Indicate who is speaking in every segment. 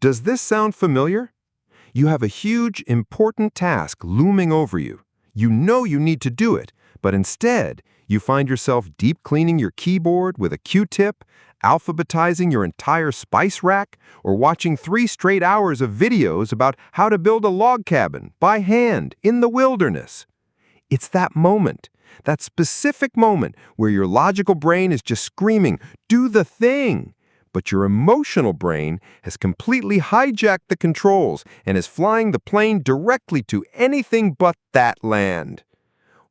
Speaker 1: Does this sound familiar? You have a huge, important task looming over you. You know you need to do it, but instead, you find yourself deep cleaning your keyboard with a Q-tip, alphabetizing your entire spice rack, or watching 3 straight hours of videos about how to build a log cabin by hand in the wilderness. It's that moment, that specific moment where your logical brain is just screaming, "Do the thing!" But your emotional brain has completely hijacked the controls and is flying the plane directly to anything but that land.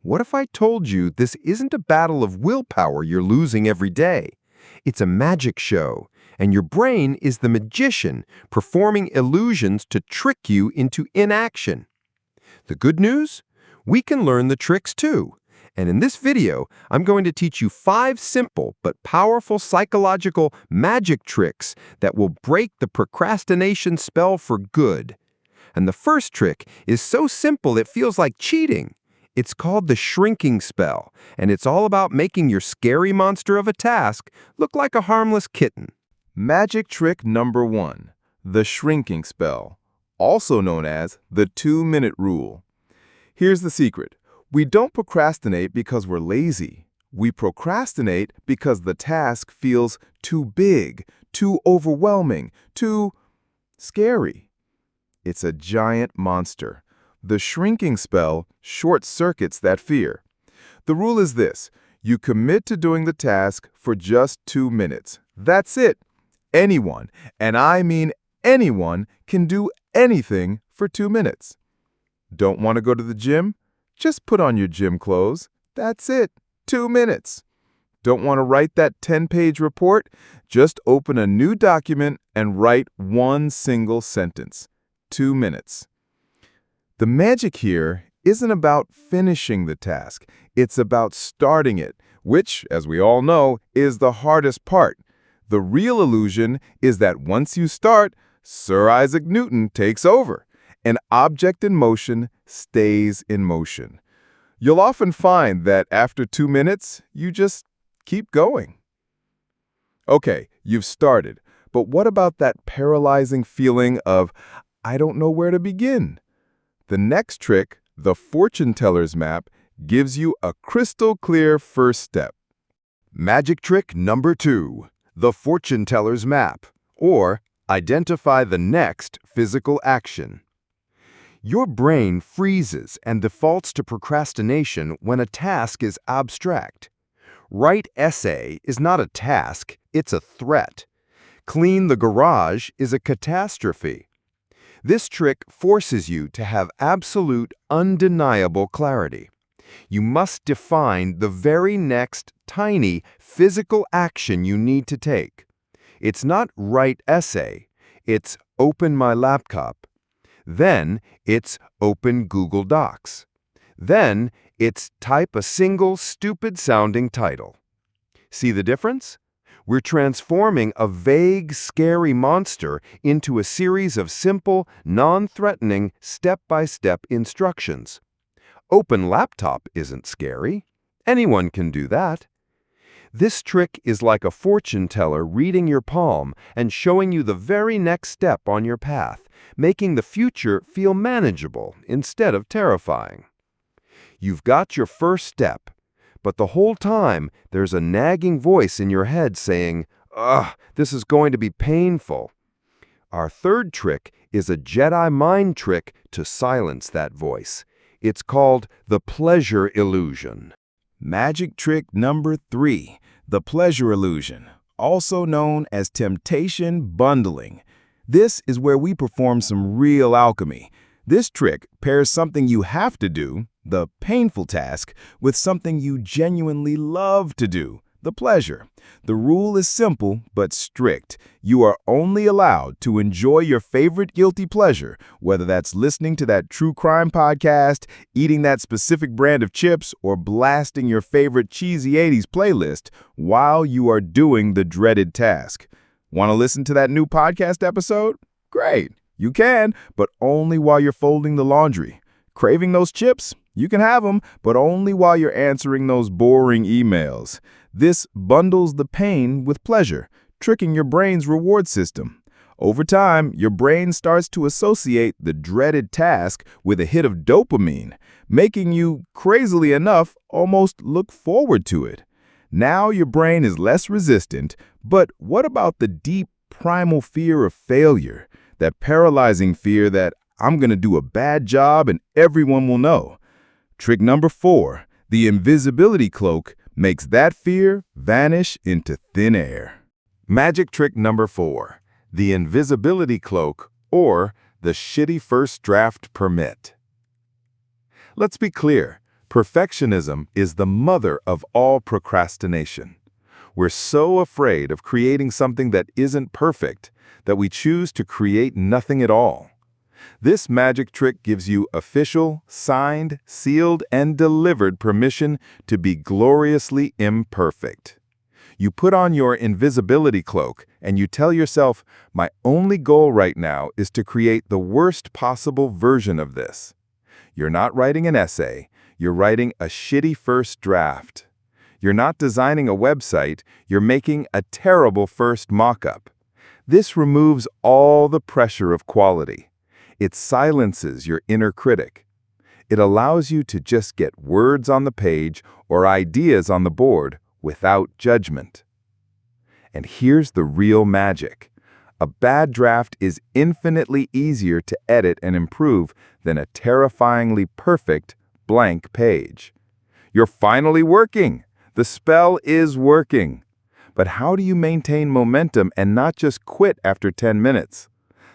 Speaker 1: What if I told you this isn't a battle of willpower you're losing every day? It's a magic show, and your brain is the magician performing illusions to trick you into inaction. The good news? We can learn the tricks too. And in this video, I'm going to teach you 5 simple but powerful psychological magic tricks that will break the procrastination spell for good. And the first trick is so simple it feels like cheating. It's called the shrinking spell, and it's all about making your scary monster of a task look like a harmless kitten.
Speaker 2: Magic trick number 1, the shrinking spell, also known as the 2-minute rule. Here's the secret. We don't procrastinate because we're lazy. We procrastinate because the task feels too big, too overwhelming, too scary. It's a giant monster. The shrinking spell short-circuits that fear. The rule is this: you commit to doing the task for just 2 minutes. That's it. Anyone, and I mean anyone, can do anything for 2 minutes. Don't want to go to the gym? Just put on your gym clothes. That's it. 2 minutes. Don't want to write that 10-page report? Just open a new document and write 1 single sentence. 2 minutes. The magic here isn't about finishing the task. It's about starting it, which, as we all know, is the hardest part. The real illusion is that once you start, Sir Isaac Newton takes over. An object in motion stays in motion. You'll often find that after 2 minutes, you just keep going. Okay, you've started, but what about that paralyzing feeling of, I don't know where to begin? The next trick, the fortune teller's map, gives you a crystal clear first step.
Speaker 1: Magic trick number 2, the fortune teller's map, or identify the next physical action. Your brain freezes and defaults to procrastination when a task is abstract. Write essay is not a task, it's a threat. Clean the garage is a catastrophe. This trick forces you to have absolute, undeniable clarity. You must define the very next tiny physical action you need to take. It's not write essay, it's open my laptop. Then it's open Google Docs. Then it's type a single stupid-sounding title. See the difference? We're transforming a vague, scary monster into a series of simple, non-threatening, step-by-step instructions. Open laptop isn't scary. Anyone can do that. This trick is like a fortune teller reading your palm and showing you the very next step on your path, making the future feel manageable instead of terrifying. You've got your first step, but the whole time there's a nagging voice in your head saying, "Ugh, this is going to be painful." Our third trick is a Jedi mind trick to silence that voice. It's called the pleasure illusion.
Speaker 2: Magic trick number 3, the pleasure illusion, also known as temptation bundling. This is where we perform some real alchemy. This trick pairs something you have to do, the painful task, with something you genuinely love to do, the pleasure. The rule is simple but strict. You are only allowed to enjoy your favorite guilty pleasure, whether that's listening to that true crime podcast, eating that specific brand of chips, or blasting your favorite cheesy 80s playlist while you are doing the dreaded task. Want to listen to that new podcast episode? Great. You can, but only while you're folding the laundry. Craving those chips? You can have them, but only while you're answering those boring emails. This bundles the pain with pleasure, tricking your brain's reward system. Over time, your brain starts to associate the dreaded task with a hit of dopamine, making you, crazily enough, almost look forward to it. Now your brain is less resistant, but what about the deep, primal fear of failure? That paralyzing fear that I'm going to do a bad job and everyone will know. Trick number 4, the invisibility cloak, makes that fear vanish into thin air.
Speaker 1: Magic trick number 4, the invisibility cloak, or the shitty first draft permit. Let's be clear, perfectionism is the mother of all procrastination. We're so afraid of creating something that isn't perfect that we choose to create nothing at all. This magic trick gives you official, signed, sealed, and delivered permission to be gloriously imperfect. You put on your invisibility cloak and you tell yourself, my only goal right now is to create the worst possible version of this. You're not writing an essay, you're writing a shitty first draft. You're not designing a website, you're making a terrible first mock-up. This removes all the pressure of quality. It silences your inner critic. It allows you to just get words on the page or ideas on the board without judgment. And here's the real magic. A bad draft is infinitely easier to edit and improve than a terrifyingly perfect blank page. You're finally working. The spell is working. But how do you maintain momentum and not just quit after 10 minutes?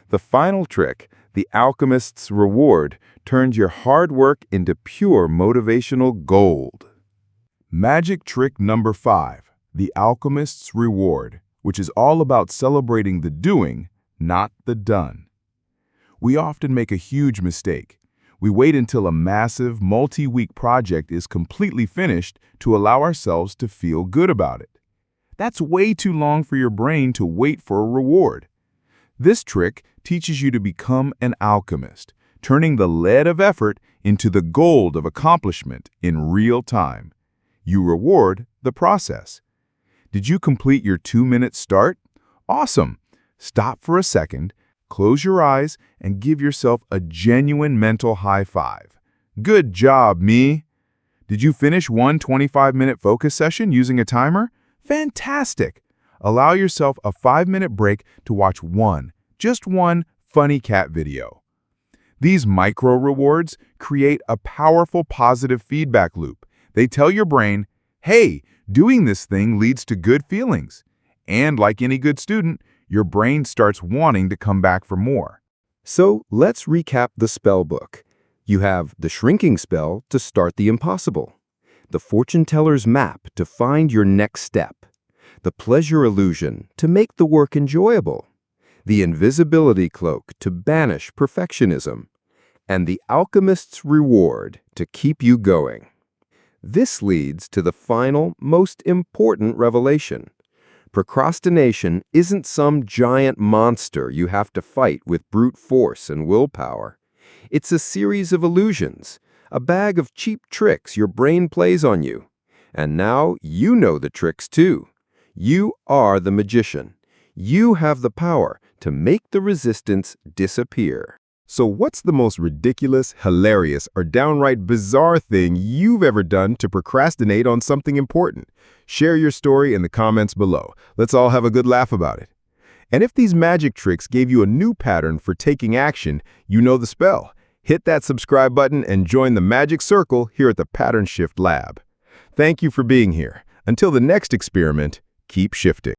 Speaker 1: The final trick, the Alchemist's reward, turns your hard work into pure motivational gold.
Speaker 2: Magic trick number 5, the Alchemist's reward, which is all about celebrating the doing, not the done. We often make a huge mistake. We wait until a massive, multi-week project is completely finished to allow ourselves to feel good about it. That's way too long for your brain to wait for a reward. This trick teaches you to become an alchemist, turning the lead of effort into the gold of accomplishment in real time. You reward the process. Did you complete your 2-minute start? Awesome! Stop for a second, close your eyes, and give yourself a genuine mental high five. Good job, me! Did you finish one 25-minute focus session using a timer? Fantastic! Allow yourself a 5-minute break to watch just one funny cat video. These micro rewards create a powerful positive feedback loop. They tell your brain, hey, doing this thing leads to good feelings. And like any good student, your brain starts wanting to come back for more.
Speaker 1: So let's recap the spell book. You have the shrinking spell to start the impossible, the fortune teller's map to find your next step, the pleasure illusion to make the work enjoyable, the invisibility cloak to banish perfectionism, and the alchemist's reward to keep you going. This leads to the final, most important revelation. Procrastination isn't some giant monster you have to fight with brute force and willpower. It's a series of illusions, a bag of cheap tricks your brain plays on you. And now you know the tricks too. You are the magician. You have the power to make the resistance disappear.
Speaker 2: So what's the most ridiculous, hilarious, or downright bizarre thing you've ever done to procrastinate on something important? Share your story in the comments below. Let's all have a good laugh about it. And if these magic tricks gave you a new pattern for taking action, you know the spell. Hit that subscribe button and join the magic circle here at the Pattern Shift Lab. Thank you for being here. Until the next experiment, keep shifting.